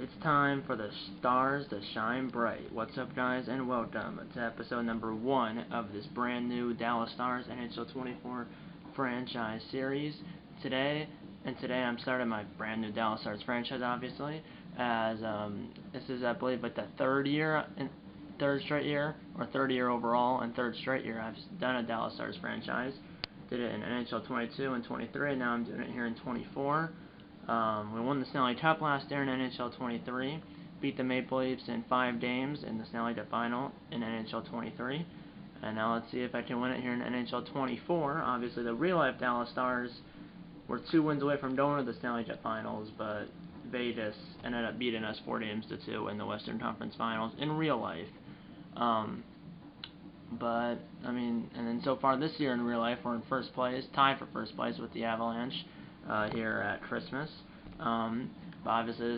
It's time for the stars to shine bright. What's up, guys, and welcome to episode number 1 of this brand new Dallas Stars NHL 24 franchise series. Today I'm starting my brand new Dallas Stars franchise, obviously, as this is, I believe, like the third straight year overall, and third straight year I've done a Dallas Stars franchise. Did it in NHL 22 and 23, and now I'm doing it here in 24. We won the Stanley Cup last year in NHL 23, beat the Maple Leafs in 5 games in the Stanley Cup final in NHL 23, and now let's see if I can win it here in NHL 24. Obviously, the real-life Dallas Stars were 2 wins away from going to the Stanley Cup finals, but Vegas ended up beating us 4-2 in the Western Conference Finals in real life. But, I mean, and then so far this year in real life, we're in first place, tied for first place with the Avalanche here at Christmas. But obviously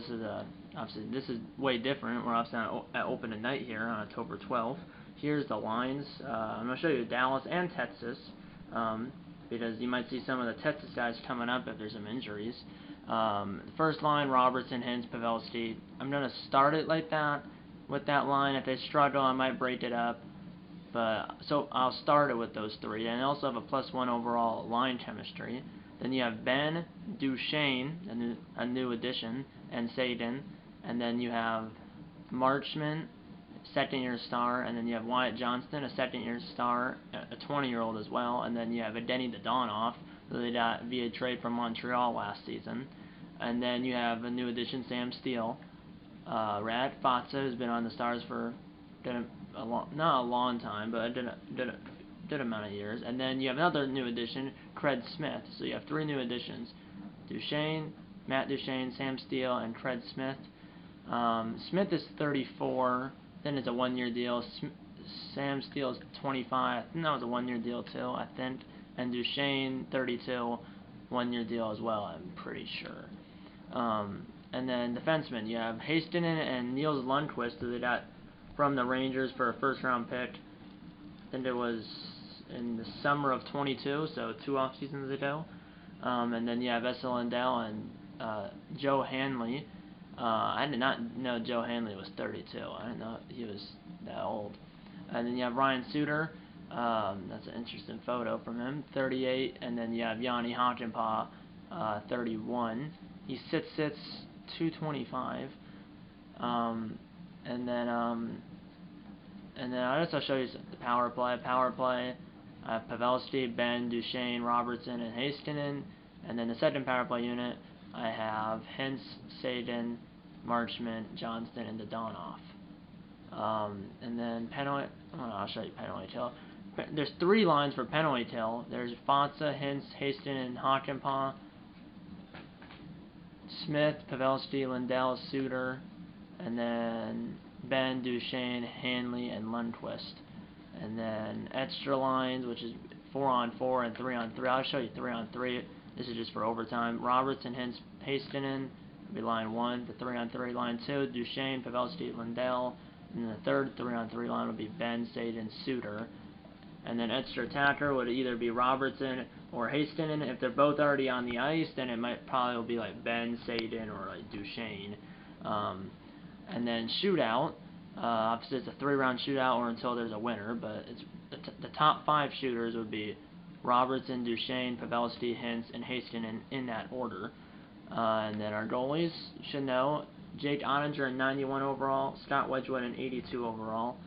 this is way different. We're obviously at open night here on October 12th. Here's the lines. I'm going to show you Dallas and Texas, because you might see some of the Texas guys coming up if there's some injuries. The first line, Robertson, Hintz, Pavelski. I'm going to start it like that, with that line. If they struggle, I might break it up. But so I'll start it with those 3, and I also have a +1 overall line chemistry. Then you have Ben, Duchesne, a new addition, and Sagan, and then you have Marchment, second-year star, and then you have Wyatt Johnston, a second-year star, a 20-year-old as well, and then you have Denny Donoff, who they got via trade from Montreal last season, and then you have a new addition, Sam Steele, Rad Fatsa, who's been on the Stars for not a long time, but a good amount of years. And then you have another new addition, Craig Smith. So you have 3 new additions: Matt Duchesne, Sam Steele, and Craig Smith. Smith is 34. Then it's a 1-year deal. Sam Steele is 25. I think that was a 1-year deal too, I think. And Duchesne, 32, 1-year deal as well, I'm pretty sure. And then defensemen, you have Hastinen and Niels Lundqvist, who they got from the Rangers for a first-round pick. I think it was in the summer of 22, so 2 off seasons ago. And then you have Esa Lindell and Joe Hanley. I did not know Joe Hanley was 32. I didn't know he was that old. And then you have Ryan Suter. That's an interesting photo from him, 38. And then you have Yanni Hakanpää, 31. He's 6'6", 225. And then I'll also show you the power play. Pavelski, Ben, Duchesne, Robertson, and Hastinen. And then the second power play unit, I have Hintz, Sagan, Marchment, Johnston, and Donoff. And then penalty. I'll show you penalty kill. There's 3 lines for penalty kill. There's Fatsa, Hintz, Hastinen, Hakanpää, Smith, Pavelski, Lindell, Suter, and then Ben, Duchesne, Hanley, and Lundqvist. And then extra lines, which is 4-on-4 and 3-on-3. I'll show you 3-on-3. This is just for overtime. Robertson, Hintz, Hastinen would be line 1 for 3-on-3. Line 2, Duchesne, Pavelski, Lindell. And then the third 3-on-3 line would be Ben, Sagan, Suter. And then extra attacker would either be Robertson or Hastinen. If they're both already on the ice, then it might probably be like Ben, Sagan, or like Duchesne. And then shootout, obviously it's a 3-round shootout or until there's a winner, but it's the top 5 shooters would be Robertson, Duchesne, Pavelski, Hintz, and Hastinen in that order. And then our goalies, you should know, Jake Ottinger in 91 overall, Scott Wedgwood in 82 overall.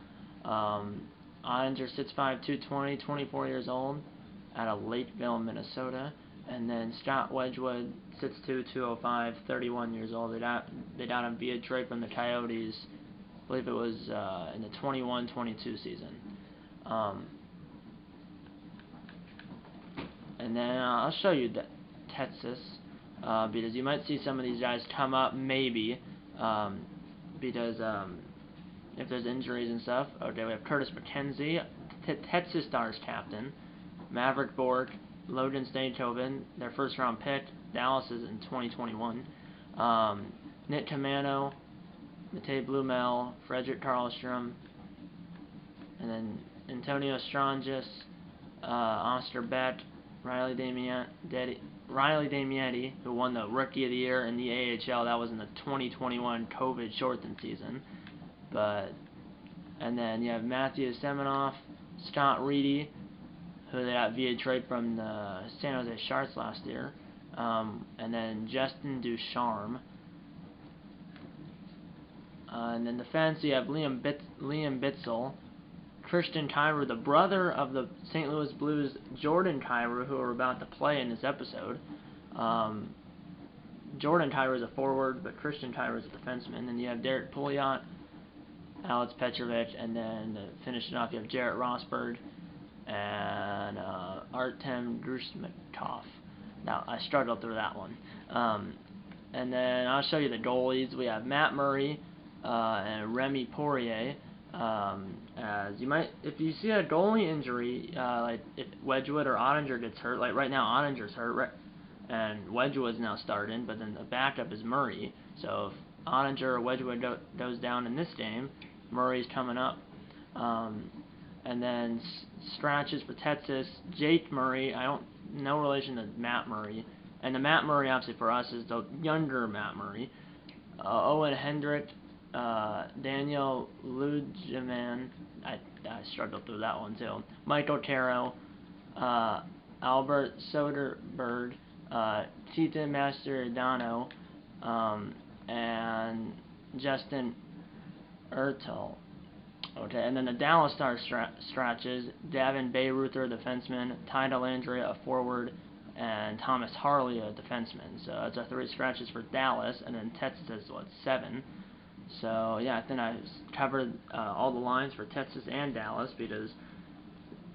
Ottinger 6'5", 220, 24 years old, out of Lakeville, Minnesota. And then Scott Wedgwood, 6'2", 205, 31 years old. They got him via trade from the Coyotes. I believe it was in the 21-22 season. And then I'll show you Texas, because you might see some of these guys come up, maybe, because if there's injuries and stuff. Okay, we have Curtis McKenzie, Texas Stars captain, Maverick Bork, Logan Stankoven, their first-round pick. Dallas is in 2021. Nick Camano, Matej Blumel, Frederick Karlstrom, and then Antonio Strangis, Oscar Beck, Riley Riley Damiani, who won the Rookie of the Year in the AHL. That was in the 2021 COVID shortened season. And then you have Matthew Semenoff, Scott Reedy, who they got via trade from the San Jose Sharks last year, and then Justin Ducharme. And then defense, you have Liam Bitzel, Christian Kyrou, the brother of the St. Louis Blues Jordan Kyrou, who are about to play in this episode. Jordan Kyrou is a forward, but Christian Kyrou is a defenseman. And you have Derek Pouliot, Alex Petrovich, and then to finish it off, you have Jarrett Rosberg and Artem Grusmakov. Now, I struggled through that one. And then I'll show you the goalies. We have Matt Murray and Remy Poirier. As you might, if you see a goalie injury, like if Wedgwood or Ottinger gets hurt, like right now Ottinger's hurt, and Wedgwood's now starting, but then the backup is Murray. So if Ottinger or Wedgwood goes down in this game, Murray's coming up. And then scratches for Texas, Jake Murray. No relation to Matt Murray. And the Matt Murray, obviously, for us is the younger Matt Murray. Owen Hendrick, Daniel Lugeman. I struggled through that one, too. Michael Caro, Albert Soderberg, Tita Mastrodano, and Justin Ertel. Okay, and then the Dallas Stars scratches, Davin Bayruther, a defenseman, Ty Dellandrea, a forward, and Thomas Harley, a defenseman. So that's our 3 scratches for Dallas, and then Texas is, 7. So, yeah, I think I covered all the lines for Texas and Dallas, because,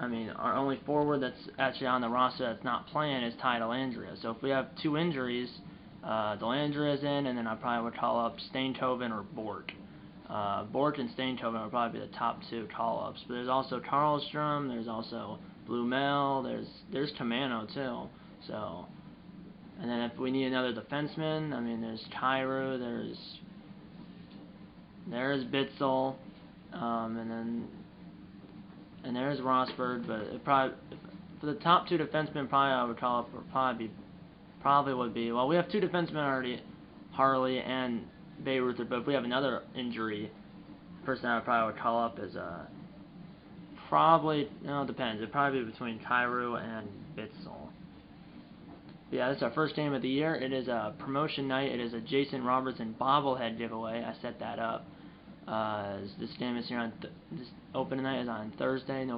I mean, our only forward that's actually on the roster that's not playing is Ty Dellandrea. So if we have 2 injuries, Dellandrea's in, and then I probably would call up Steenkoven or Bork. Bork and Steenkoven would probably be the top 2 call-ups. But there's also Karlstrom, there's also Blumel, there's Camano too. So, and then if we need another defenseman, I mean, there's Kyrou, there's Bitzel, and there's Rosberg. But it probably, for the top 2 defensemen, probably I would call up, probably would be. Well, we have 2 defensemen already, Harley and Bayruther, but if we have another injury, person I probably would call up is it depends. It'd probably be between Kyrou and Bitzel. Yeah, this is our first game of the year. It is a promotion night. It is a Jason Robertson bobblehead giveaway. I set that up. This game is here on this opening night is on Thursday,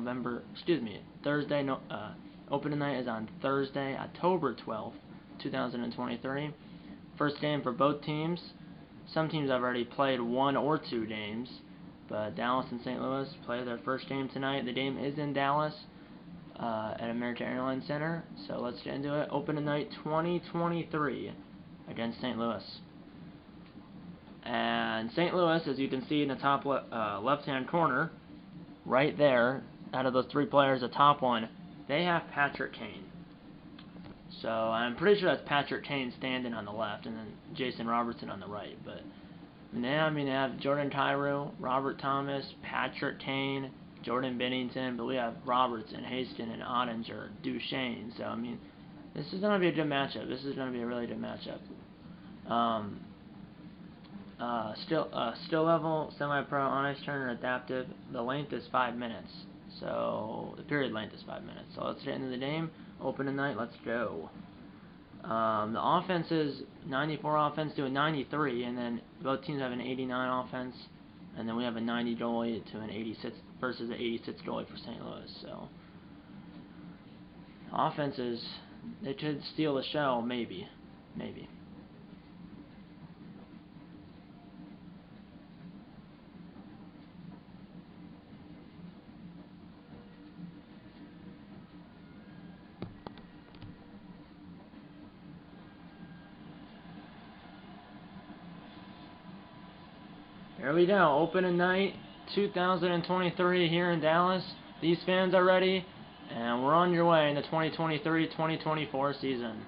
opening night is on Thursday, October 12th, 2023. First game for both teams. Some teams have already played 1 or 2 games, but Dallas and St. Louis play their first game tonight. The game is in Dallas at American Airlines Center, so let's get into it. Opening night 2023 against St. Louis. And St. Louis, as you can see in the top left-hand corner, right there, out of those 3 players, the top one, they have Patrick Kane. So I'm pretty sure that's Patrick Kane standing on the left, and then Jason Robertson on the right. But now, I mean, they have Jordan Kyrou, Robert Thomas, Patrick Kane, Jordan Bennington, but we have Robertson, Haston, and Ottinger, Duchesne. So I mean, this is going to be a good matchup. This is going to be a really good matchup. Still level, semi-pro, on ice turner, adaptive. The length is 5 minutes. So the period length is 5 minutes. So let's get into the game. Open tonight, let's go. The offense is 94 offense to a 93, and then both teams have an 89 offense, and then we have a 90 goalie to an 86 versus an 86 goalie for St. Louis. So offenses, they could steal the show, maybe. Here we go, opening night 2023 here in Dallas. These fans are ready, and we're on your way in the 2023-2024 season.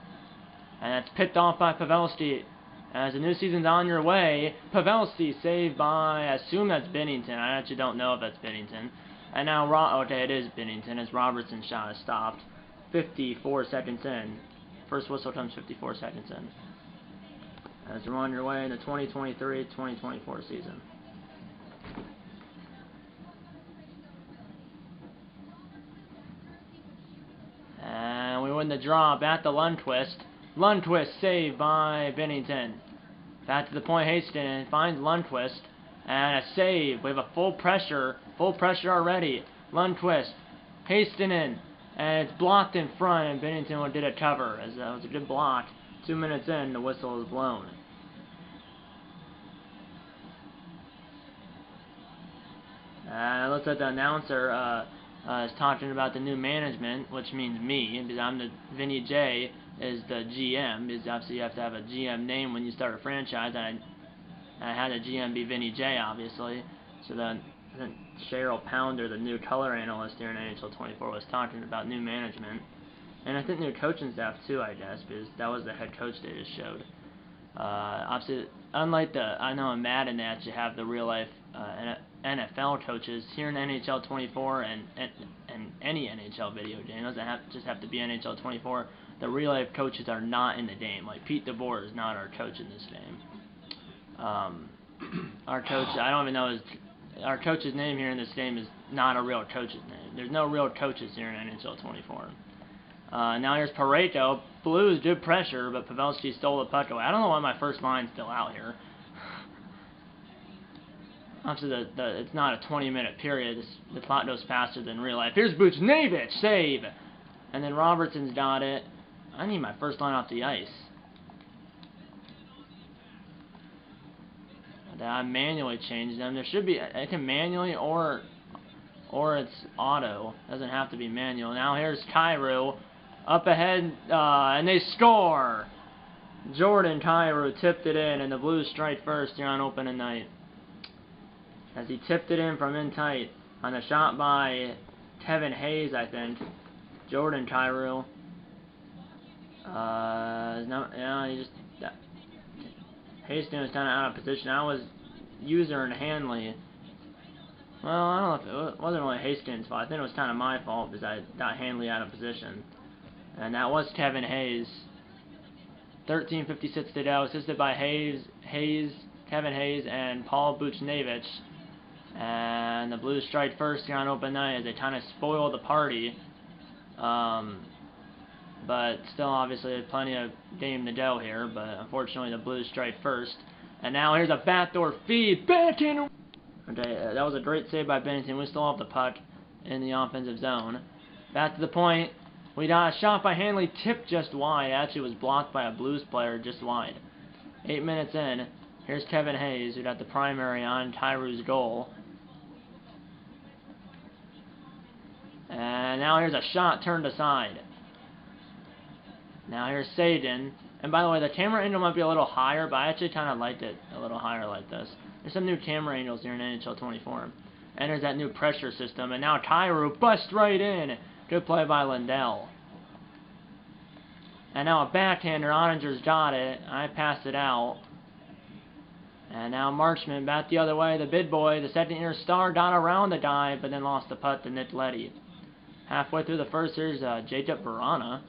And it's picked off by Pavelski. As the new season's on your way, Pavelski saved by, I assume that's Bennington. I actually don't know if that's Bennington. And now, okay, it is Bennington, as Robertson's shot is stopped 54 seconds in. first whistle comes 54 seconds in. As you're on your way in the 2023-2024 season. And we win the draw. Back to Lundqvist. Lundqvist saved by Bennington. Back to the point, Hastings finds Lundqvist. And a save. We have a full pressure already. Lundqvist. Hastings. And it's blocked in front, and Bennington did a cover. As that was a good block. 2 minutes in, the whistle is blown. Looks like the announcer is talking about the new management, which means me, because I'm the Vinny J is the GM, because obviously you have to have a GM name when you start a franchise, and I had a GM be Vinny J, obviously. So then Cheryl Pounder, the new color analyst here in NHL 24, was talking about new management. And I think new coaching staff too, I guess, because that was the head coach they just showed. Obviously, unlike I know in Madden they actually have the real life NFL coaches here in NHL 24 and any NHL video game. It doesn't just have to be NHL 24. The real life coaches are not in the game. Like Pete DeBoer is not our coach in this game. Our coach, I don't even know our coach's name here in this game is not a real coach's name. There's no real coaches here in NHL 24. Now here's Parayko. Blues did pressure, but Pavelski stole the puck away. I don't know why my first line's still out here. Obviously, it's not a 20-minute period. The clock goes faster than real life. Here's Buchnevich, save! And then Robertson's got it. I need my first line off the ice. I manually changed them. There should be, I can manually or it's auto. Doesn't have to be manual. Now here's Kyrou. Up ahead, and they score! Jordan Kyrou tipped it in, and the Blues strike first here on opening night. As he tipped it in from in tight on a shot by Kevin Hayes, I think. Jordan Kyrou. Hastings was kind of out of position. I was User and Hanley. Well, I don't know if it wasn't really Hastings' fault. I think it was kind of my fault because I got Hanley out of position. And that was Kevin Hayes. 13:56 to go, assisted by Kevin Hayes, and Paul Buchnevich. And the Blues strike first here on open night as they kind of spoil the party. But still, obviously, plenty of game to go here. But unfortunately, the Blues strike first. And now here's a backdoor feed. Bennington! Okay, that was a great save by Bennington. We still have the puck in the offensive zone. Back to the point. We got a shot by Hanley, tipped just wide. Actually, was blocked by a Blues player just wide. 8 minutes in. Here's Kevin Hayes, who got the primary on Kyrou's goal. And now here's a shot turned aside. Now here's Sagan. And by the way, the camera angle might be a little higher, but I actually kind of liked it a little higher like this. There's some new camera angles here in NHL 24. And there's that new pressure system. And now Kyrou busts right in. Good play by Lindell. And now a backhander. Ottinger's got it. I passed it out. And now Marchment back the other way. The big boy, the second-year star, got around the guy, but then lost the puck to Nick Leddy. Halfway through the first, here's Jacob Verana.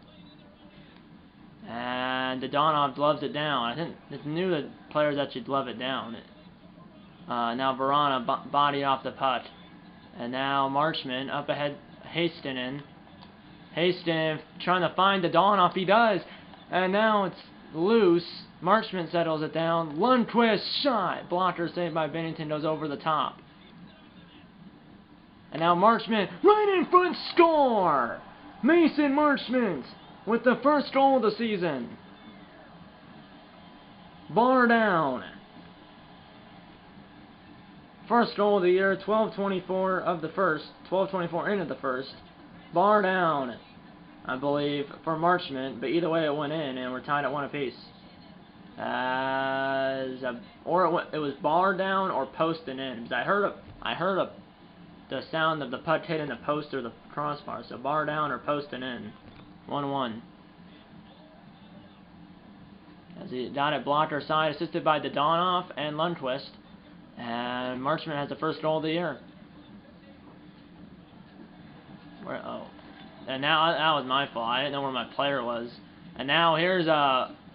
And Dodonov gloves it down. I think it's new that players actually glove it down. Now Verana body off the puck. And now Marchment up ahead. Hastings trying to find Dodonov. He does. And now it's loose. Marchment settles it down. Lundqvist shot. Blocker saved by Bennington goes over the top. And now Marchment right in front, score! Mason Marchment with the first goal of the season. Bar down. First goal of the year, 12:24 of the first, 12:24 into the first. Bar down, I believe, for Marchment, but either way it went in, and we're tied at 1 apiece. It was bar down or posting in, because I heard the sound of the puck hitting the post or the crossbar, so bar down or posting in. 1-1. As he got it blocker side, assisted by Dodonov and Lundqvist. And Marchment has the first goal of the year. And now that was my fault. I didn't know where my player was. And now here's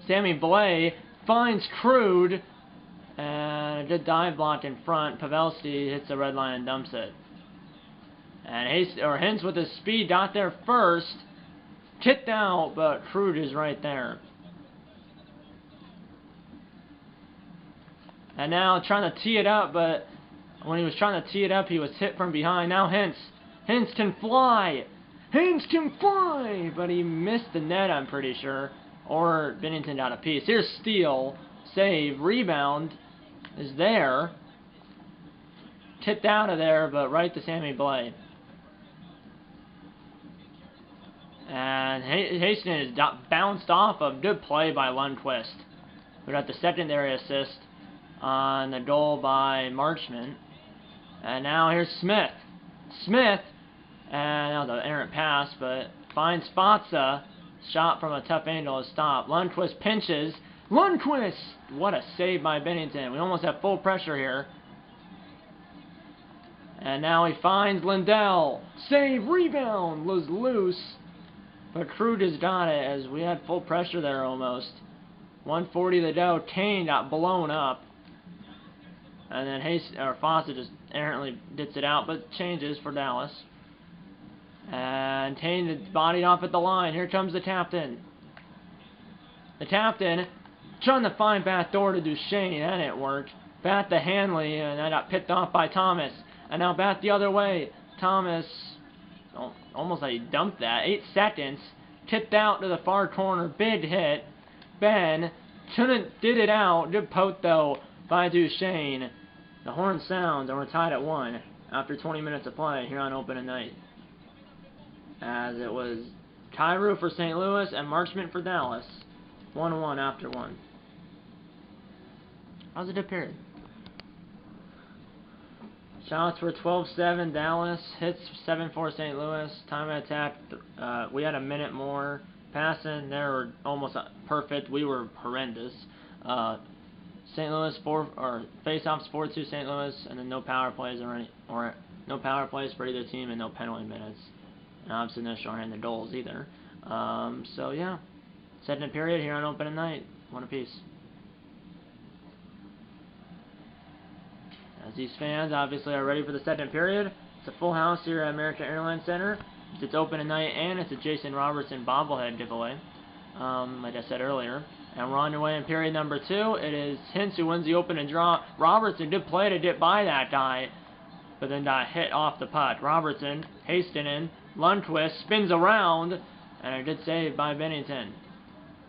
Sammy Blais finds Crude, and a good dive block in front. Pavelski hits the red line and dumps it. And Hintz with his speed got there first. Kicked out, but Crude is right there. And now trying to tee it up, but when he was trying to tee it up, he was hit from behind. Now Hintz can fly. Hintz can fly, but he missed the net, I'm pretty sure. Or Bennington got a piece. Here's steal, save, rebound is there. Tipped out of there, but right to Sammy Blais. And Hastings got bounced off of good play by Lundqvist. We got the secondary assist on the goal by Marchment. And now here's Smith. Smith, and that was an errant pass, but finds Spatza. Shot from a tough angle to stop. Lundqvist pinches. Lundqvist! What a save by Bennington. We almost have full pressure here. And now he finds Lindell. Save, rebound, was loose. But Crude has got it as we had full pressure there almost. 140 to go. Kane got blown up. And then Fawcett just errantly gets it out, but changes for Dallas. And Kane is bodied off at the line. Here comes the captain. The captain trying to find back door to Duchesne. That didn't work. Back to Hanley, and that got picked off by Thomas. And now back the other way. Thomas, almost like he dumped that. 8 seconds. Tipped out to the far corner. Big hit. Ben did it out. Good poke, though, by Duchesne. The horn sounds, and we're tied at 1 after 20 minutes of play here on opening night. As it was Cairo for St. Louis and Marchment for Dallas. 1-1 after 1. That was a good period. Shots were 12-7 Dallas. Hits 7-4 St. Louis. Time of attack, we had a minute more. Passing, they were almost perfect. We were horrendous. St. Louis face-offs 4-2 St. Louis, and then no power plays or no power plays for either team, and no penalty minutes. And obviously no shorthanded goals either. So yeah, second period here on opening night, 1 apiece. As these fans obviously are ready for the second period, it's a full house here at American Airlines Center. It's open tonight, and it's a Jason Robertson bobblehead giveaway, like I said earlier. And we're on the way in period number 2. It is Hintz who wins the open and draw. Robertson, good play to get by that guy, but then got hit off the puck. Robertson, Hastinen, Lundqvist spins around, and a good save by Bennington.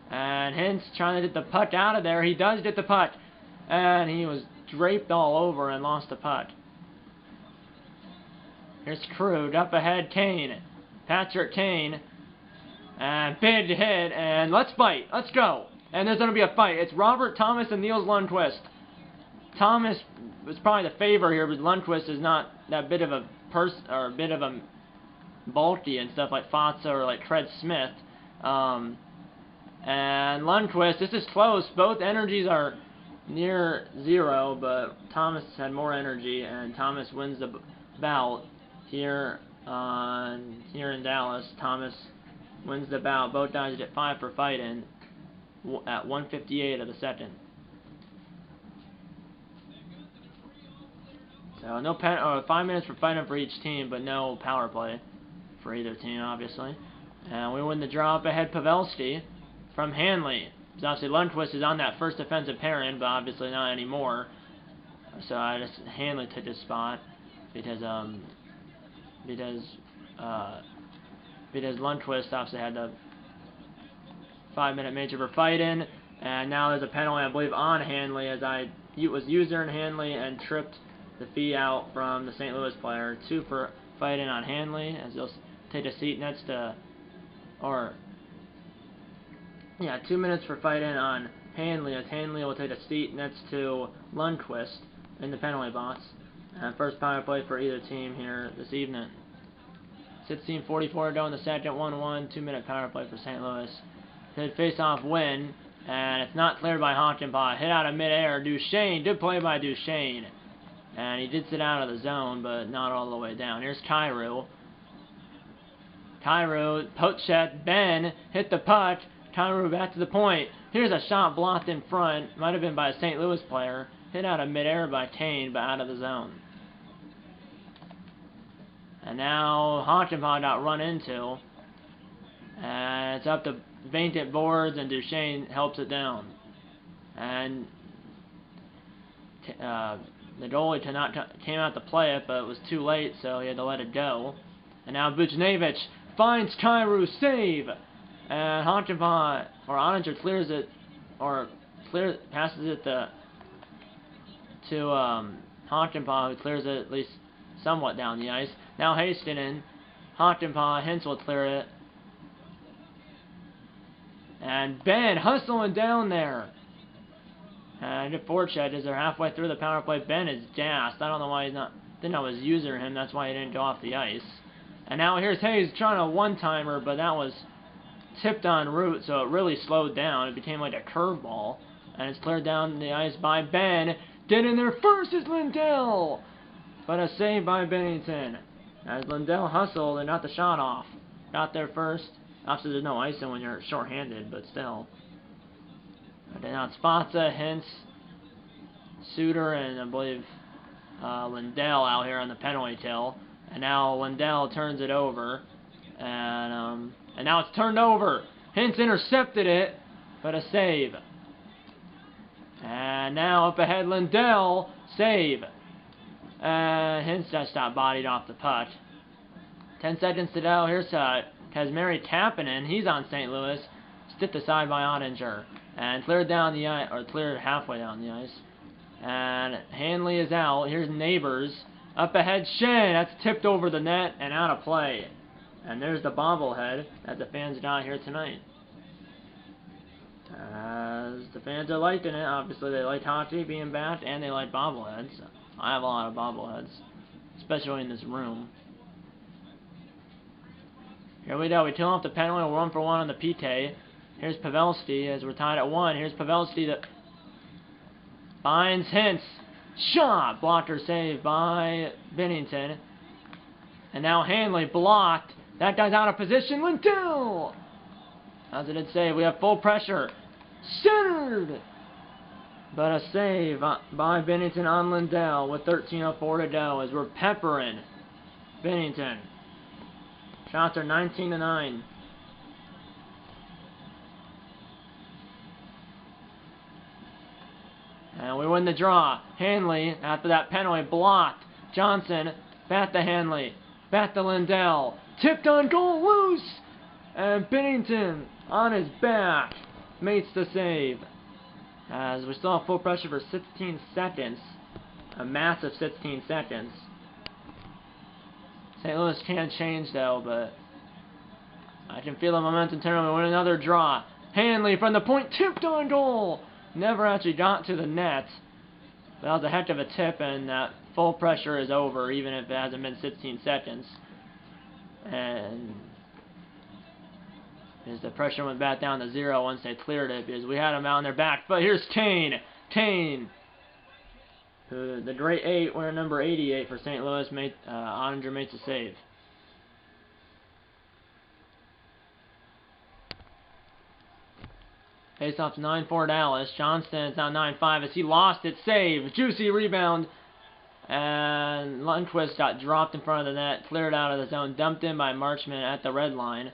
And Hintz trying to get the puck out of there. He does get the puck, and he was draped all over and lost the puck. Here's Krug, up ahead, Kane. Patrick Kane. And big hit, and let's fight. Let's go. And there's going to be a fight. It's Robert Thomas and Niels Lundqvist. Thomas was probably the favor here, but Lundqvist is not that bit of a bulky and stuff like Fatsa or like Craig Smith. And Lundqvist, this is close. Both energies are near 0, but Thomas had more energy, and Thomas wins the bout here in Dallas. Thomas wins the bout. Both guys get 5 for fighting at 1:58 of the second. So no 5 minutes for fighting for each team, but no power play for either team, obviously. And we win the draw up ahead. Pavelski from Hanley. So obviously Lundqvist is on that first defensive pairing, but obviously not anymore. So Hanley took his spot because Lundqvist obviously had the 5-minute major for fighting, and now there's a penalty, I believe, on Hanley as was user in Hanley and tripped the fee out from the St. Louis player. 2 for fighting on Hanley as he'll take a seat next to, 2 minutes for fighting on Hanley as Hanley will take a seat next to Lundqvist in the penalty box. And first power play for either team here this evening. 16:44 to go in the second, 1-1, 2-minute power play for St. Louis. Good face-off win, and it's not cleared by Hockenpah. Hit out of midair. Duchesne, good play by Duchesne. And he did sit out of the zone, but not all the way down. Here's Cairo. Cairo, poke check, Ben, hit the puck, Kyrou back to the point. Here's a shot blocked in front. Might have been by a St. Louis player. Hit out of midair by Tane, but out of the zone. And now Hachimpah got run into. And it's up to Vainted boards, and Duchesne helps it down. And the goalie came out to play it, but it was too late, so he had to let it go. And now Buchnevich finds Kyrou, save! And Hachimpah, or Oninger clears it, or passes it to Hachimpah, who clears it at least somewhat down the ice. Now Hastinen, Hachimpah, Hintz will clear it. And Ben hustling down there. And the forecheck as they're halfway through the power play. Ben is gassed. I don't know why he's not. Didn't know it was using him. That's why he didn't go off the ice. And now here's Hayes trying a one-timer, but that was tipped en route, so it really slowed down. It became like a curveball. And it's cleared down the ice by Ben. Get in there first is Lindell. But a save by Bennington. As Lindell hustled and got the shot off. Got there first. Obviously, there's no icing when you're short-handed, but still. And then on Spatza, Hintz, Suter, and I believe Lindell out here on the penalty kill. And now Lindell turns it over. And now it's turned over. Hintz intercepted it, but a save. And now up ahead, Lindell, save. Hintz just got bodied off the puck. 10 seconds to go. Here's Kazmeri Kapanen. He's on St. Louis. Stiffed aside by Oninger. And cleared down the ice, or cleared halfway down the ice. And Hanley is out. Here's Neighbors. Up ahead, Shen. That's tipped over the net and out of play. And there's the bobblehead that the fans got here tonight. As the fans are liking it. Obviously, they like hockey being back, and they like bobbleheads. I have a lot of bobbleheads, especially in this room. Here we go. We kill off the penalty. We're 1-for-1 on the PK. Here's Pavelski as we're tied at 1. Here's Pavelski that finds Hintz. Shot! Blocker save by Bennington. And now Hanley blocked. That guy's out of position. Lindell! As it did save, we have full pressure. Centered! But a save by Bennington on Lindell with 13:04 to go as we're peppering Bennington. Shots are 19-9. And we win the draw. Hanley, after that penalty, blocked. Johnson, back to Hanley. Back to Lindell. Tipped on goal, loose! And Bennington, on his back, makes the save. As we still have full pressure for 16 seconds. A massive 16 seconds. St. Louis can change though, but I can feel the momentum turn. We win another draw. Hanley from the point, tipped on goal. Never actually got to the net. That was a heck of a tip, and that full pressure is over, even if it hasn't been 16 seconds. And as the pressure went back down to 0 once they cleared it, because we had them out on their back. But here's Kane. Kane, who the great 8, wearing number 88 for St. Louis, Oninger makes a save. Face-off's 9-4 Dallas. Johnston is now 9-5 as he lost it. Save. Juicy rebound. And Lundqvist got dropped in front of the net. Cleared out of the zone. Dumped in by Marchment at the red line.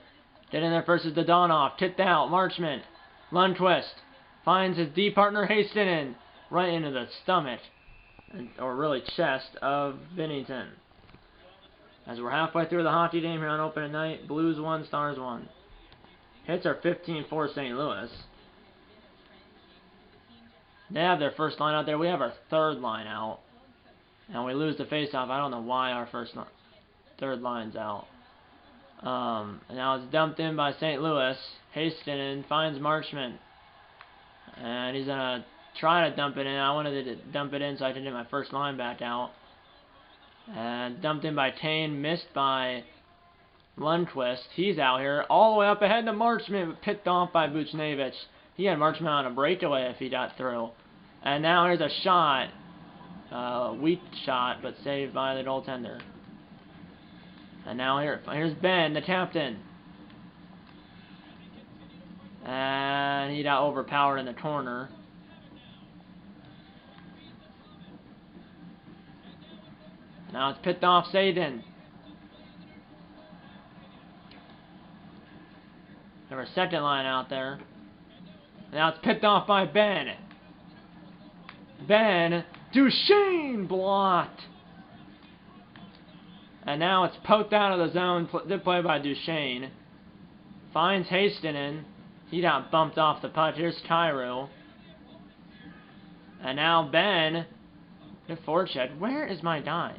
Get in there first is Dodonoff. Kicked out. Marchment. Lundqvist finds his D partner Hastinen right into the stomach, or really chest, of Bennington. As we're halfway through the hockey game here on opening night, Blues 1, Stars 1. Hits are 15-4 St. Louis. They have their first line out there. We have our third line out. And we lose the faceoff. I don't know why our third line's out. And now it's dumped in by St. Louis. Hastinen finds Marchment. And he's going to try to dump it in. I wanted to dump it in so I can get my first line back out. And dumped in by Tane. Missed by Lundqvist. He's out here. All the way up ahead to Marchment. But picked off by Buchnevich. He had Marchment on a breakaway if he got through. And now here's a shot. Weak shot, but saved by the goaltender. And now here's Ben, the captain. And he got overpowered in the corner. Now it's picked off Saden. There was a second line out there. Now it's picked off by Ben. Ben, Duchesne blocked. And now it's poked out of the zone. Good play by Duchesne. Finds Hastinen. He got bumped off the puck. Here's Cairo. And now Ben. Good forecheck. Where is my guy?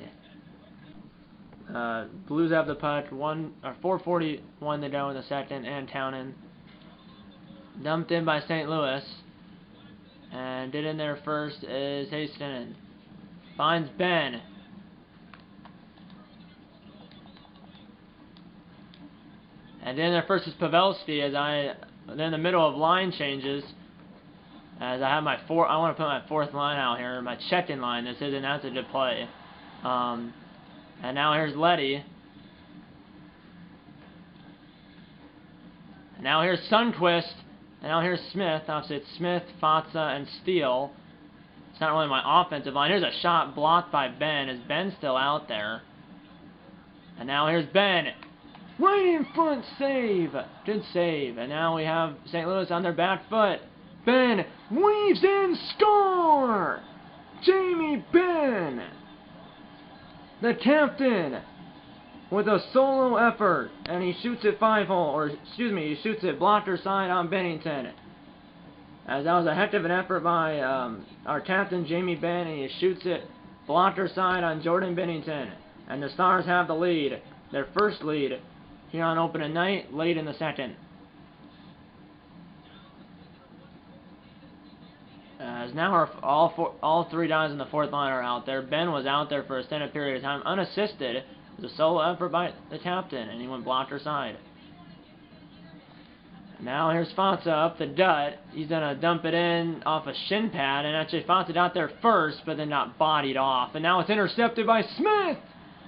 Blues have the puck. 4:41 to go in the second. And Townend. Dumped in by St. Louis. And did in there first is Hastinen. Finds Ben. And then there first is Pavelski as then in the middle of line changes. As I have I want to put my fourth line out here, my check-in line. That's a good play. And now here's Letty. And now here's Sundqvist. And now here's Smith. Obviously it's Smith, Fatsa, and Steele. It's not really my offensive line. Here's a shot blocked by Ben. Is Ben still out there? And now here's Ben. Right in front, save. Good save. And now we have St. Louis on their back foot. Ben weaves in, score! Jamie Benn, the captain, with a solo effort, and he shoots it 5-hole, or excuse me, he shoots it blocker side on Bennington. As that was a heck of an effort by our captain Jamie Benn, and he shoots it blocker side on Jordan Bennington. And the Stars have the lead, their first lead here on opening night, late in the second. As now all three guys in the fourth line are out there. Ben was out there for a extended period of time, unassisted. It was a solo effort by the captain, and he went blocker side. Now here's Fatsa up the gut. He's going to dump it in off a shin pad, and actually Fatsa got there first, but then got bodied off. And now it's intercepted by Smith,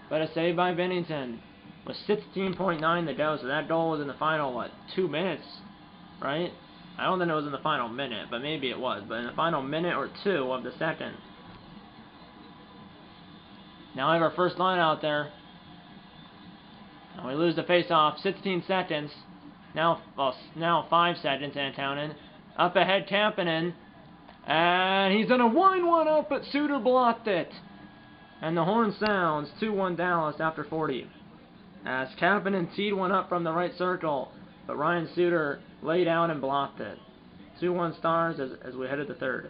but a save by Bennington. With 16.9 to go, so that goal was in the final, 2 minutes, right? I don't think it was in the final minute, but maybe it was. But in the final minute or two of the second. Now we have our first line out there. And we lose the face-off, 16 seconds. Now 5 seconds, Antownen. Up ahead, Kapanen. And he's going to wind one up, but Suter blocked it. And the horn sounds, 2-1 Dallas after 40. As Kapanen teed one up from the right circle, but Ryan Suter laid out and blocked it. 2-1 Stars as we headed to third.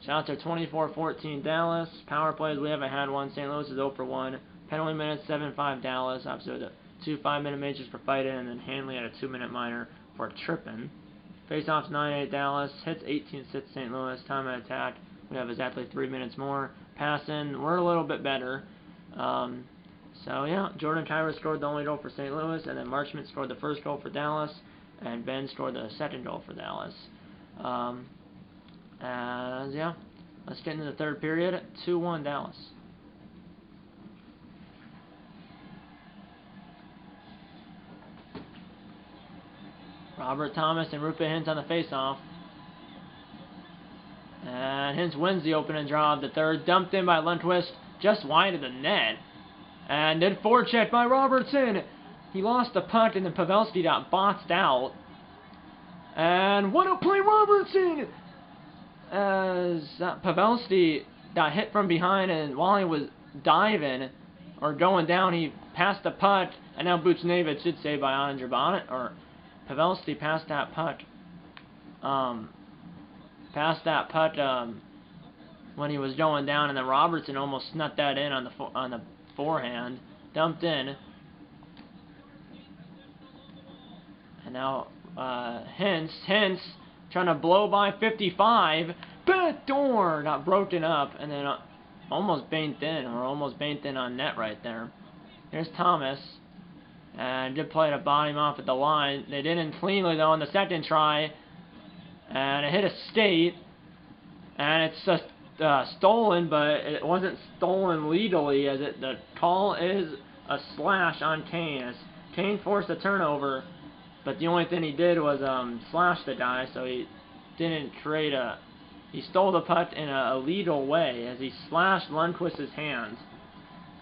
Shots are 24-14 Dallas. Power plays, we haven't had one. St. Louis is 0 for 1. Penalty minutes, 7-5 Dallas. Obviously, the 2 5-minute majors for fighting, and then Hanley had a 2-minute minor for tripping. Face-offs, 9-8 Dallas. Hits, 18-6 St. Louis. Time of attack, we have exactly 3 minutes more. Passing, we're a little bit better. So yeah, Jordan Kyrou scored the only goal for St. Louis, and then Marchment scored the first goal for Dallas, and Ben scored the second goal for Dallas. And yeah, let's get into the third period. 2-1 Dallas. Robert Thomas and Rupert Hintz on the faceoff. And Hintz wins the opening draw of the third. Dumped in by Lundqvist, just wide of the net. And then forecheck by Robertson. He lost the puck, and then Pavelski got boxed out. And what a play, Robertson! As Pavelski got hit from behind, and while he was diving or going down, he passed the puck. And now Buchnevich should say by Andrzej Bonnet, or Pavelski passed that puck. When he was going down, and then Robertson almost snuck that in on the forehand, dumped in, and now Hintz trying to blow by 55, backdoor got broken up, and then almost banked in on net right there. Here's Thomas, and good play to bottom him off at the line. They did it cleanly though on the second try. And it hit a skate, and it's stolen, but it wasn't stolen legally, as the call is a slash on Kane. As Kane forced a turnover, but the only thing he did was slash the guy, so he didn't create a... He stole the puck in a illegal way as he slashed Lundqvist's hands.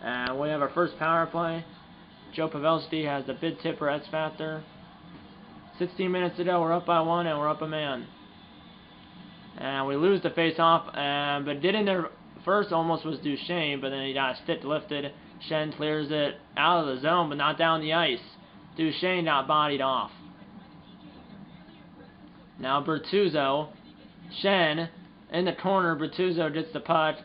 And we have our first power play. Joe Pavelski has the bid tip for X-Factor. 16 minutes to go, we're up by 1 and we're up a man. And we lose the face-off, but did in there first almost was Duchesne, but then he got a stick lifted. Shen clears it out of the zone, but not down the ice. Duchesne got bodied off. Now Bertuzzo, Shen in the corner. Bertuzzo gets the puck,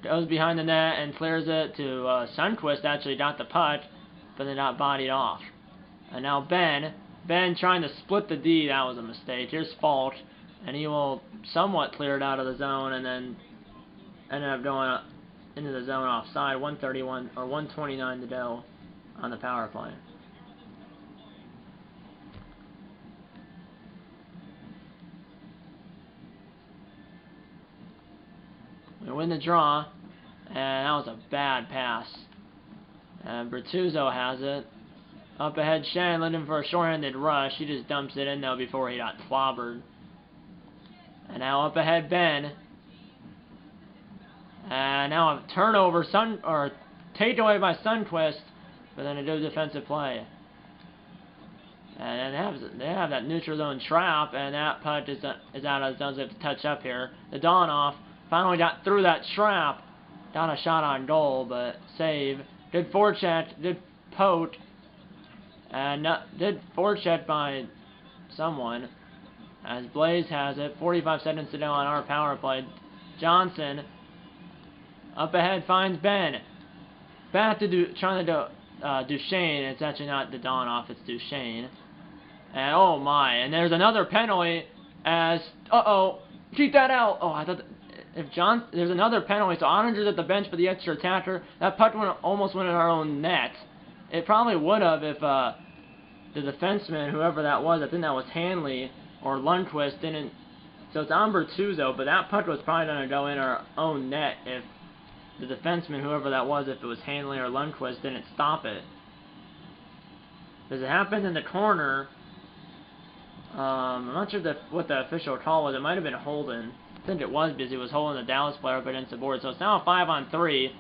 goes behind the net and clears it to Sundqvist. Actually got the puck, but then got bodied off. And now Ben trying to split the D. That was a mistake. Here's Falk, and he will somewhat clear it out of the zone, and then ended up going into the zone offside. 131 or 129 to go on the power play. We win the draw, and that was a bad pass. And Bertuzzo has it. Up ahead, Shen looking for a shorthanded rush. He just dumps it in, though, before he got clobbered. And now up ahead, Ben. And now a turnover, taken away by Sundqvist, but then a good defensive play. And they have that neutral zone trap, and that puck is out of the zone, so they have to touch up here. The Donoff finally got through that trap. Got a shot on goal, but save. Good forecheck, good poke. And did forecheck by someone. As Blaze has it, 45 seconds to go on our power play. Johnson up ahead finds Ben. Back to trying to do Duchesne. It's actually not the Donoff, it's Duchesne. And oh my! And there's another penalty. As keep that out. Oh, I thought there's another penalty. So Ottinger's at the bench for the extra attacker. That puck almost went in our own net. It probably would have if the defenseman, whoever that was, I think that was Hanley or Lundqvist, didn't. So it's on Bertuzzo, but that puck was probably going to go in our own net if the defenseman, whoever that was, if it was Hanley or Lundqvist, didn't stop it. Because it happened in the corner. I'm not sure what the official call was. It might have been Holden. I think it was because he was holding the Dallas player up against the board. So it's now a 5-on-3.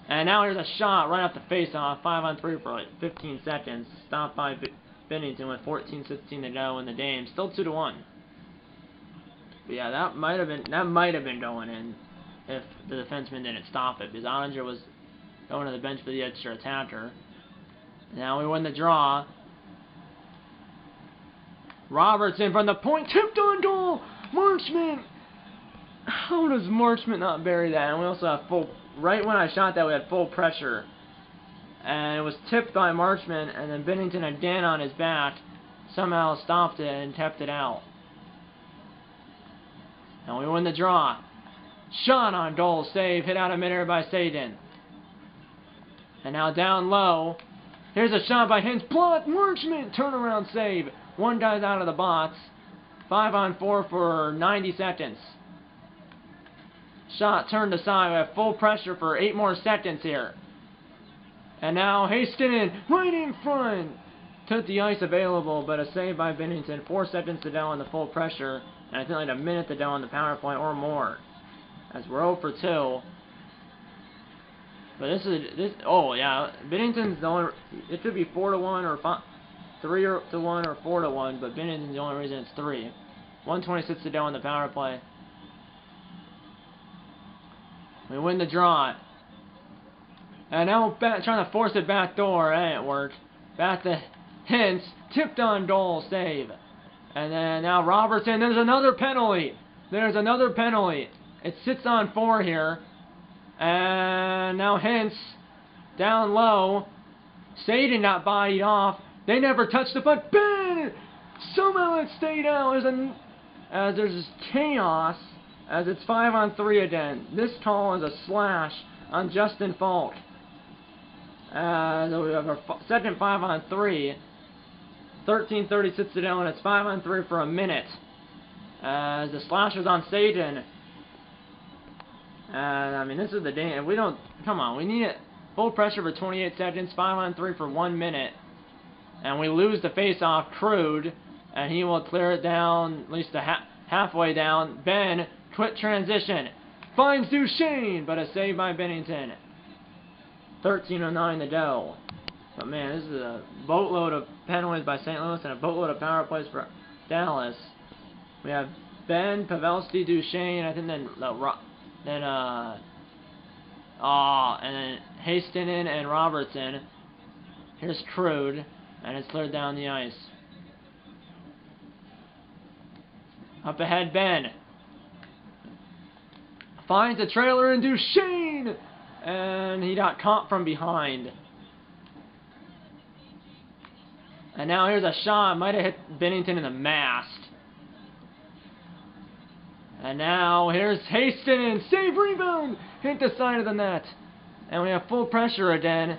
And now here's a shot right off the face-off. 5-on-3 for like 15 seconds. Stopped by Bennington with 14:16 to go in the game. Still 2-1. But yeah, that might have been going in if the defenseman didn't stop it, because Ottinger was going to the bench for the extra attacker. Now we win the draw. Robertson from the point, tipped on goal. Marchment. How does Marchment not bury that? And we also have full. Right when I shot that, we had full pressure. And it was tipped by Marchment, and then Bennington again on his back somehow stopped it and kept it out. And we win the draw. Shot on goal, save, hit out of midair by Sagan. And now down low. Here's a shot by Hintz. Blocked, Marchment, turnaround save. One guy's out of the box. 5-on-4 for 90 seconds. Shot turned aside. We have full pressure for 8 more seconds here. And now Hastinen right in front. Took the ice available, but a save by Bennington. 4 seconds to go on the full pressure. And I think like a minute to go on the power play or more. As we're 0 for 2. But oh yeah, Bennington's the only, it could be 4-1 or 3-1 or 4-1, but Bennington's the only reason it's 3. 126 to go on the power play. We win the draw. And now trying to force it back door. That didn't work. Back to Hintz. Tipped on goal. Save. And then now Robertson. There's another penalty. There's another penalty. It sits on 4 here. And now Hintz. Down low. Sagan got bodied off. They never touched the puck. Ben! Somehow it stayed out. There's chaos. As it's 5-on-3 again. This call is a slash on Justin Falk. So we have our second 5-on-3. 13:36 to go, and it's 5-on-3 for a minute. As the slash was on Sagan. I mean, this is the day. We don't. Come on, we need it. Full pressure for 28 seconds. 5-on-3 for 1 minute. And we lose the face-off. Crude, and he will clear it down, at least halfway down. Ben, quick transition, finds Duchesne, but a save by Bennington. 13:09 to go. But man, this is a boatload of penalties by St. Louis and a boatload of power plays for Dallas. We have Ben, Pavelski, Duchesne, I think and then Hastinen and Robertson. Here's Crude, and it's cleared down the ice. Up ahead, Ben finds a trailer in Duchesne, and he got caught from behind. And now here's a shot, might have hit Bennington in the mast. And now here's Hastinen, save, rebound, hit the side of the net. And we have full pressure again,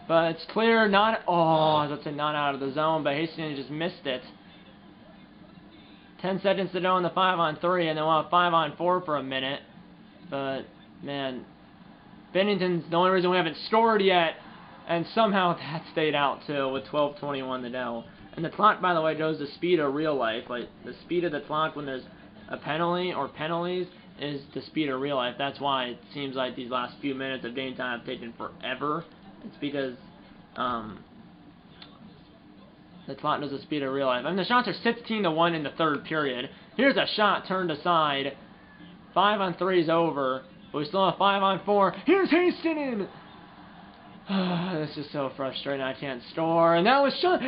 but it's clear, not out of the zone, but Hastinen just missed it. 10 seconds to go in the 5-on-3, and then we'll have 5-on-4 for a minute. But, man, Bennington's the only reason we haven't scored yet, and somehow that stayed out, too, with 12:21 to go. And the clock, by the way, goes the speed of real life. Like, the speed of the clock when there's a penalty or penalties is the speed of real life. That's why it seems like these last few minutes of game time have taken forever. It's because the clock knows the speed of real life. I mean, the shots are 16-1 in the third period. Here's a shot turned aside. 5-on-3 is over, but we still have 5-on-4. Here's Hastinen! This is so frustrating. I can't score. And that was shot.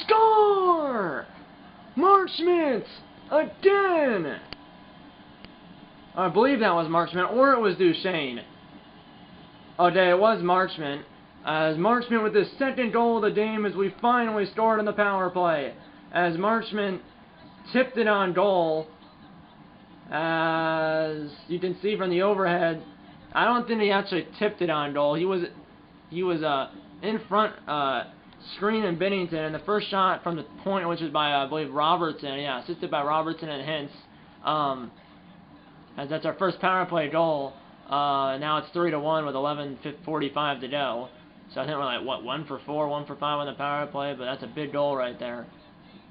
Score! Marchment! Again! I believe that was Marchment, or it was Duchesne. Okay, it was Marchment. As Marchment with his second goal of the game as we finally scored on the power play. As Marchment tipped it on goal. As you can see from the overhead, I don't think he actually tipped it on goal. He was in front, screening Bennington, and the first shot from the point, which is by, I believe, Robertson, assisted by Robertson and Hintz, as that's our first power play goal. Now it's 3-1 with 11:45 to go. So I think we're like, what, 1 for 4, 1 for 5 on the power play, but that's a big goal right there.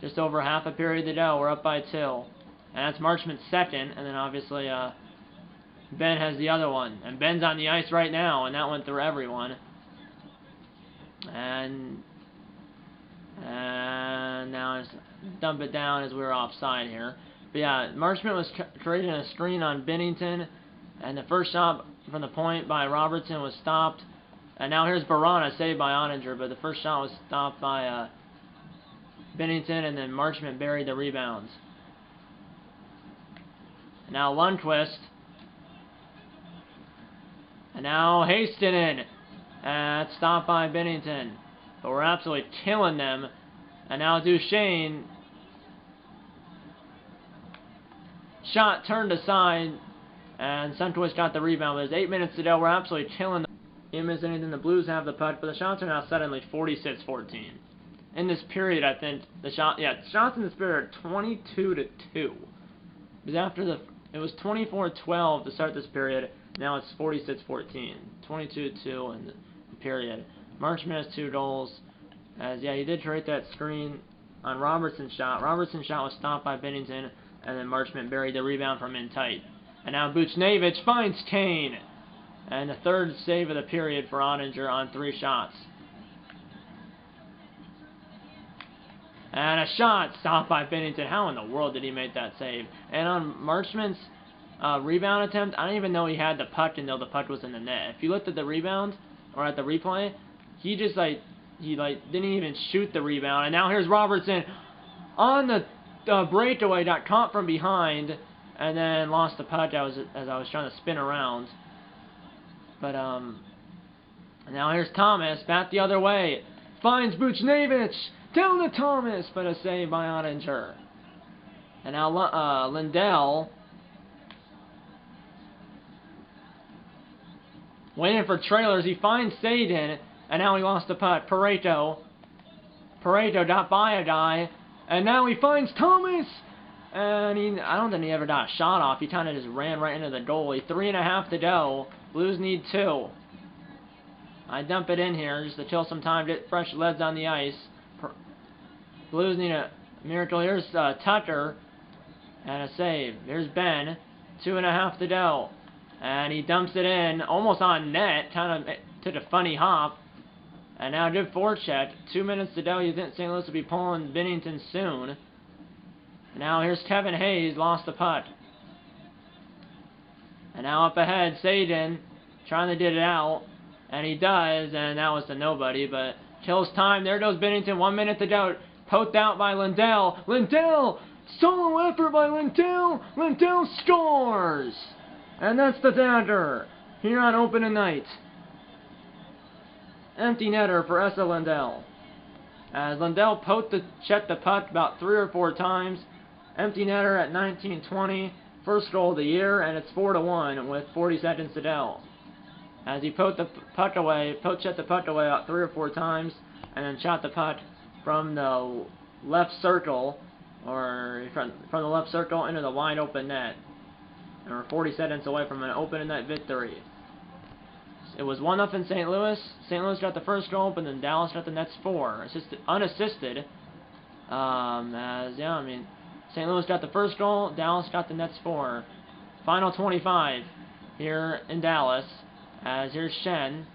Just over half a period to go, we're up by 2. And that's Marchment's second, and then obviously Ben has the other one. And Ben's on the ice right now, and that went through everyone. And now let's dump it down as we were offside here. But yeah, Marchment was creating a screen on Bennington, and the first shot from the point by Robertson was stopped. And now here's Barana, saved by Oettinger, but the first shot was stopped by Bennington, and then Marchment buried the rebounds. And now Lundqvist. And now Hastinen. And that's stopped by Bennington. But we're absolutely killing them. And now Duchesne. Shot turned aside. And Lundqvist got the rebound. But there's 8 minutes to go. We're absolutely killing them. Didn't miss anything. The Blues have the puck. But the shots are now suddenly 46-14. In this period, I think the shots in this period are 22-2. Because after it was 24-12 to start this period. Now it's 46-14. 22-2 in the period. Marchment has 2 goals. As he did create that screen on Robertson's shot. Robertson's shot was stopped by Bennington, and then Marchment buried the rebound from in tight. And now Buchnevich finds Kane. And the third save of the period for Oettinger on 3 shots. And a shot stopped by Bennington. How in the world did he make that save? And on Marchment's rebound attempt, I don't even know he had the puck until the puck was in the net. If you looked at the rebound, or at the replay, he just didn't even shoot the rebound. And now here's Robertson on the breakaway, got caught from behind, and then lost the puck as I was trying to spin around. But now here's Thomas back the other way, finds Buchnevich down to Thomas, but a save by Oettinger. And now Lindell. Waiting for trailers, he finds Sagan, and now he lost the puck. Pareto got by a guy, and now he finds Thomas, and I don't think he ever got a shot off. He kind of just ran right into the goalie. 3.5 to go. Blues need 2. I dump it in here just to kill some time, get fresh leads on the ice. Blues need a miracle. Here's Tucker, and a save. Here's Ben. 2.5 to go. And he dumps it in, almost on net, kind of took a funny hop. And now good forecheck. 2 minutes to go. You think St. Louis will be pulling Bennington soon. Now here's Kevin Hayes, lost the puck. And now up ahead, Sagan, trying to get it out. And he does, and that was to nobody, but kills time. There goes Bennington, 1 minute to go. Poked out by Lindell. Lindell! Solo effort by Lindell! Lindell scores! And that's the dagger here on opening night. Empty netter for Esa Lindell. As Lindell checked the puck about 3 or 4 times. Empty netter at 19:20. First goal of the year, and it's 4-1 with 40 seconds to go. As he checked the puck away about 3 or 4 times, and then shot the puck from the left circle, or from the left circle into the wide open net. And we're 40 seconds away from an open net victory. It was 1-0 St. Louis. St. Louis got the first goal, but then Dallas got the next 4. Unassisted. St. Louis got the first goal, Dallas got the next 4. Final 25 here in Dallas. As here's Shen.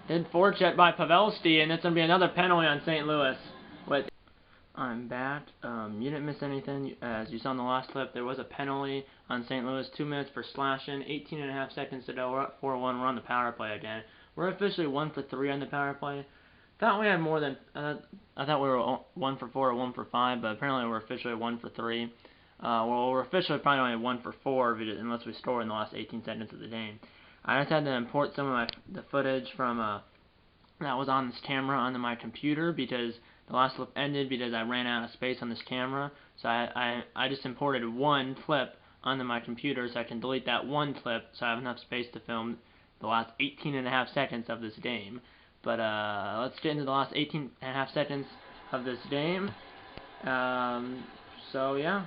Good forecheck by Pavelski, and it's going to be another penalty on St. Louis. I'm back. You didn't miss anything. As you saw in the last clip, there was a penalty on St. Louis. 2 minutes for slashing. 18.5 seconds to go. We're up 4-1. We're on the power play again. We're officially 1 for 3 on the power play. Thought we had more than. I thought we were 1 for 4 or 1 for 5, but apparently we're officially 1 for 3. Well, we're officially probably only 1 for 4 unless we score in the last 18 seconds of the game. I just had to import some of the footage from that was on this camera onto my computer because the last clip ended because I ran out of space on this camera. So I just imported one clip onto my computer so I can delete that one clip so I have enough space to film the last 18.5 seconds of this game. But let's get into the last 18.5 seconds of this game. So yeah,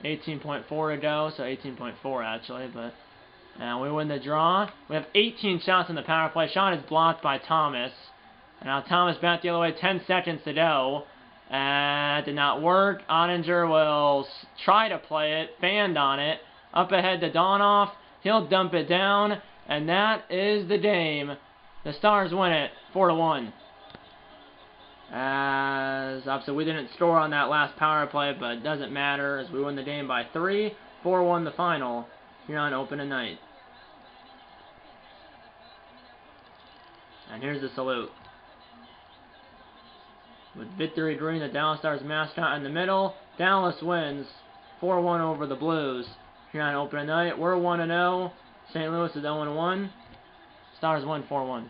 18.4 to go, so 18.4 actually, but we win the draw. We have 18 shots in the power play. Shot is blocked by Thomas. And now Thomas back the other way, 10 seconds to go. And it did not work. Ottinger will try to play it, fanned on it. Up ahead to Donoff. He'll dump it down. And that is the game. The Stars win it, 4-1. As obviously we didn't score on that last power play, but it doesn't matter as we win the game by 3. 4-1 the final here on opening night. And here's the salute. With Victory Green, the Dallas Stars mascot, in the middle, Dallas wins 4-1 over the Blues here on opening night. We're 1-0. St. Louis is 0-1. Stars win 4-1.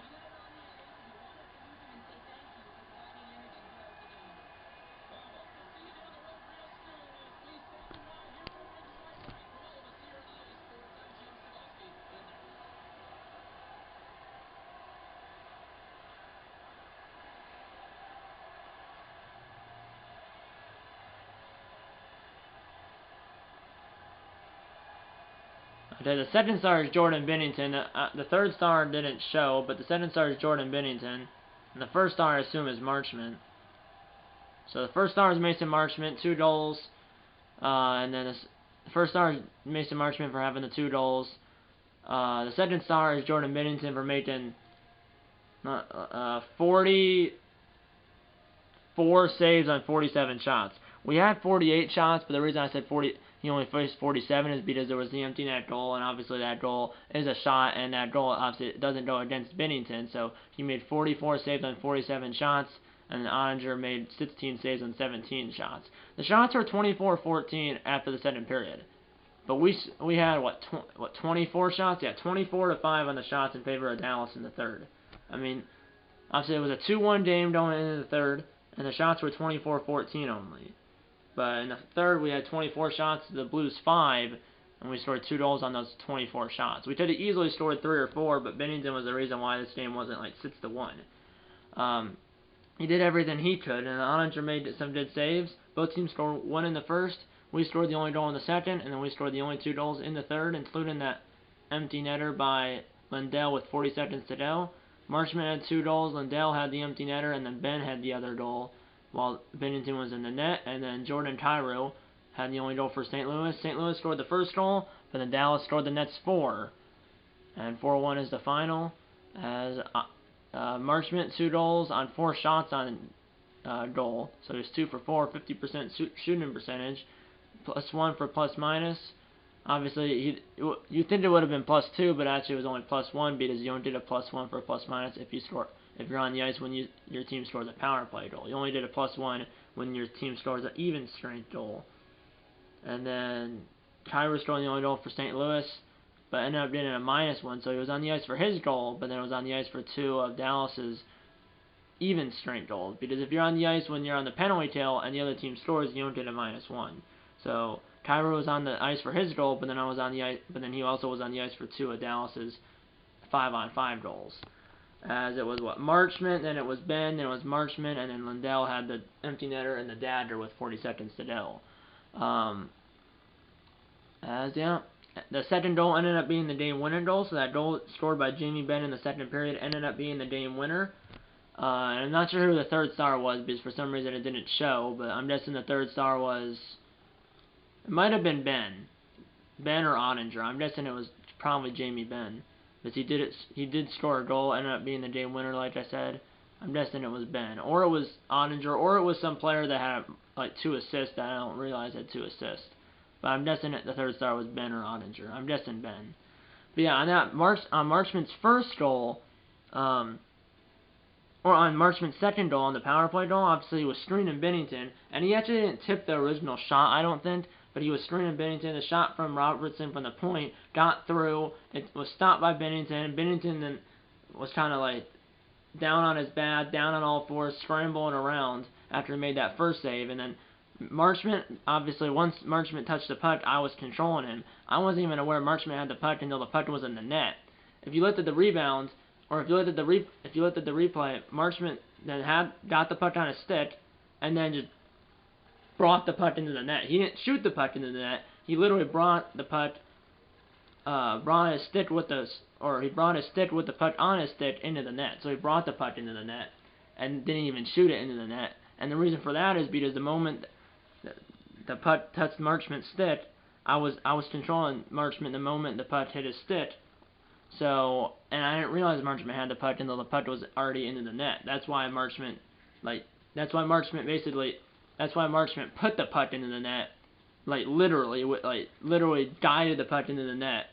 Okay, the second star is Jordan Bennington. The third star didn't show, but the second star is Jordan Bennington. And the first star, I assume, is Marchment. So the first star is Mason Marchment, 2 goals. And then the first star is Mason Marchment for having the 2 goals. The second star is Jordan Bennington for making 44 saves on 47 shots. We had 48 shots, but the reason I said he only faced 47 is because there was the empty net goal, and obviously that goal is a shot, and that goal obviously doesn't go against Bennington, so he made 44 saves on 47 shots, and Ottinger made 16 saves on 17 shots. The shots were 24-14 after the second period, but we had, what 24 shots? Yeah, 24-5 on the shots in favor of Dallas in the third. I mean, obviously it was a 2-1 game going into the third, and the shots were 24-14 only. But in the third, we had 24 shots to the Blues 5, and we scored 2 goals on those 24 shots. We could have easily scored 3 or 4, but Bennington was the reason why this game wasn't like 6-1. He did everything he could, and Ottinger made some good saves. Both teams scored 1 in the first. We scored the only goal in the second, and then we scored the only 2 goals in the third, including that empty netter by Lindell with 40 seconds to go. Marchment had 2 goals, Lindell had the empty netter, and then Ben had the other goal, while Bennington was in the net, and then Jordan Kyrou had the only goal for St. Louis. St. Louis scored the first goal, but then Dallas scored the next 4. And 4-1 is the final, as Marchment 2 goals on 4 shots on goal. So he's 2 for 4, 50% shooting percentage, +1 for plus minus. Obviously, you think it would have been +2, but actually it was only +1 because you only did a +1 for plus minus if you're on the ice when your team scores a power play goal. You only did a +1 when your team scores an even strength goal. And then Kyrou scored the only goal for St. Louis, but ended up getting a -1, so he was on the ice for his goal, but then it was on the ice for 2 of Dallas's even strength goals. Because if you're on the ice when you're on the penalty kill and the other team scores, you don't get a -1. So Kyrou was on the ice for his goal, but then he also was on the ice for 2 of Dallas's 5-on-5 goals. As it was Marchment, then it was Ben, then it was Marchment, and then Lindell had the empty netter and the dagger with 40 seconds to go. The second goal ended up being the game-winning goal, so that goal scored by Jamie Benn in the second period ended up being the game winner. And I'm not sure who the third star was, because for some reason it didn't show, but I'm guessing the third star was... It might have been Ben or Ottinger. I'm guessing it was probably Jamie Benn, because he did score a goal, ended up being the game winner, like I said. I'm guessing it was Ben, or it was Ottinger, or it was some player that had like 2 assists that I don't realize had 2 assists. But I'm guessing that the third star was Ben or Ottinger. I'm guessing Ben. But yeah, on Marchment's first goal, or on Marchment's second goal, on the power play goal, obviously he was screening Bennington, and he actually didn't tip the original shot, I don't think, but he was screening Bennington. The shot from Robertson from the point got through. It was stopped by Bennington. Bennington then was kind of like down on his back, down on all fours, scrambling around after he made that first save, and then Marchment, obviously, once Marchment touched the puck, I was controlling him. I wasn't even aware Marchment had the puck until the puck was in the net. If you looked at the rebound, or if you looked at the replay, Marchment then got the puck on his stick, and then just brought the puck into the net. He didn't shoot the puck into the net. He literally brought the puck, brought his stick with the puck on his stick into the net. So he brought the puck into the net, and didn't even shoot it into the net. And the reason for that is because the moment the puck touched Marchment's stick, I was controlling Marchment the moment the puck hit his stick. So, and I didn't realize Marchment had the puck until the puck was already into the net. That's why Marchment put the puck into the net, literally guided the puck into the net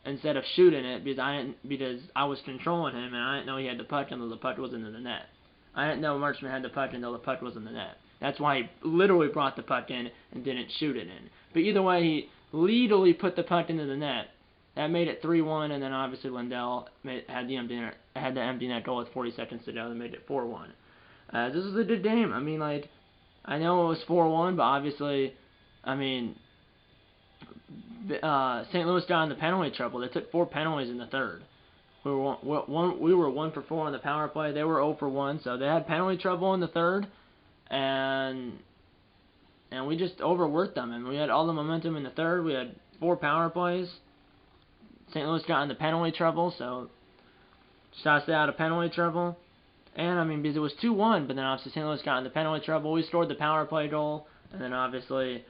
instead of shooting it, because I was controlling him and I didn't know he had the puck until the puck was into the net. I didn't know Marchment had the puck until the puck was in the net. That's why he literally brought the puck in and didn't shoot it in. But either way, he legally put the puck into the net. That made it 3-1, and then obviously Lindell had the empty net goal with 40 seconds to go that made it 4-1. This was a good game. I mean, like, I know it was 4-1, but obviously, I mean, St. Louis got in the penalty trouble. They took 4 penalties in the third. We were 1 for 4 on the power play. They were 0 for 1, so they had penalty trouble in the third, and we just overworked them. And we had all the momentum in the third. We had 4 power plays. St. Louis got in the penalty trouble, so shots out of penalty trouble. And I mean, because it was 2-1, but then obviously St. Louis got in the penalty trouble. We scored the power play goal, and then obviously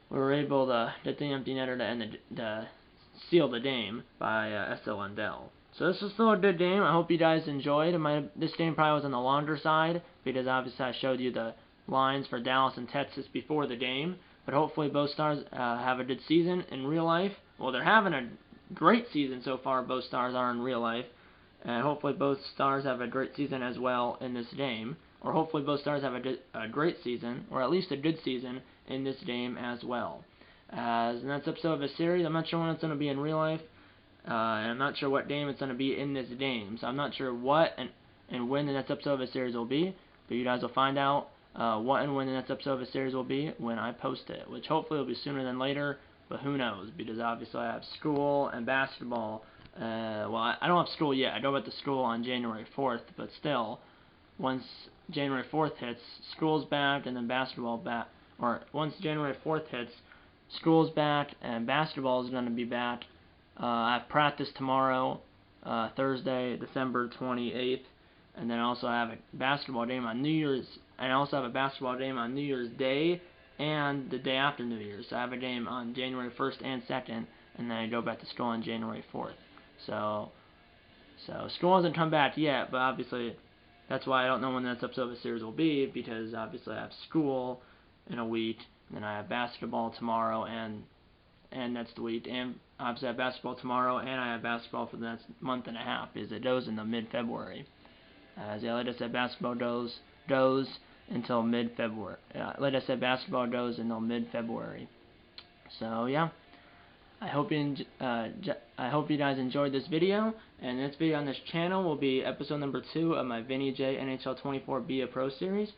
we were able to get the empty netter to end the seal the game by S.L. Lindell. So this was still a good game. I hope you guys enjoyed. This game probably was on the longer side, because obviously I showed you the lines for Dallas and Texas before the game. But hopefully both stars have a good season in real life. Well, they're having a great season so far, both stars are in real life. And hopefully both stars have a great season as well in this game. Or hopefully both stars have a great season, or at least a good season in this game as well. As the next episode of a series, I'm not sure when it's going to be in real life. And I'm not sure what game it's going to be in this game. So I'm not sure what and when the next episode of a series will be. But you guys will find out what and when the next episode of a series will be when I post it. Which hopefully will be sooner than later. But who knows? Because obviously I have school and basketball. Well, I don't have school yet. I go back to school on January 4th. But still, once January 4th hits, school's back and then basketball back. Or once January 4th hits, school's back and basketball is going to be back. I have practice tomorrow, Thursday, December 28th, and then I also have a basketball game on New Year's. And I also have a basketball game on New Year's Day and the day after New Year's. So I have a game on January 1st and 2nd, and then I go back to school on January 4th. So school hasn't come back yet, but obviously that's why I don't know when the next episode of the series will be, because obviously I have school in a week, and then I have basketball tomorrow and next week, and obviously I have basketball tomorrow, and I have basketball for the next month and a half, because it goes into mid-February. As like I said, basketball goes until mid-February. Like I said, basketball goes until mid-February. So yeah, I hope you guys enjoyed this video. And this video on this channel will be episode number 2 of my Vinny J NHL 24 Be a Pro series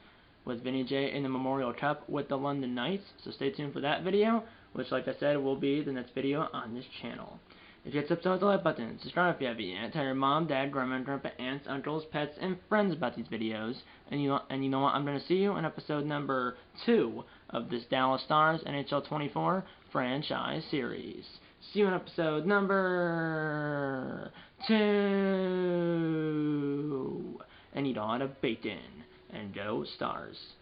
with Vinny J in the Memorial Cup with the London Knights. So stay tuned for that video, which, like I said, will be the next video on this channel. If you hit subscribe, the like button, subscribe if you have yet, tell your mom, dad, grandma, grandpa, aunts, uncles, pets, and friends about these videos. And you know what? I'm going to see you in episode number 2 of this Dallas Stars NHL 24 franchise series. See you in episode number 2. And eat a lot of bacon. And go Stars.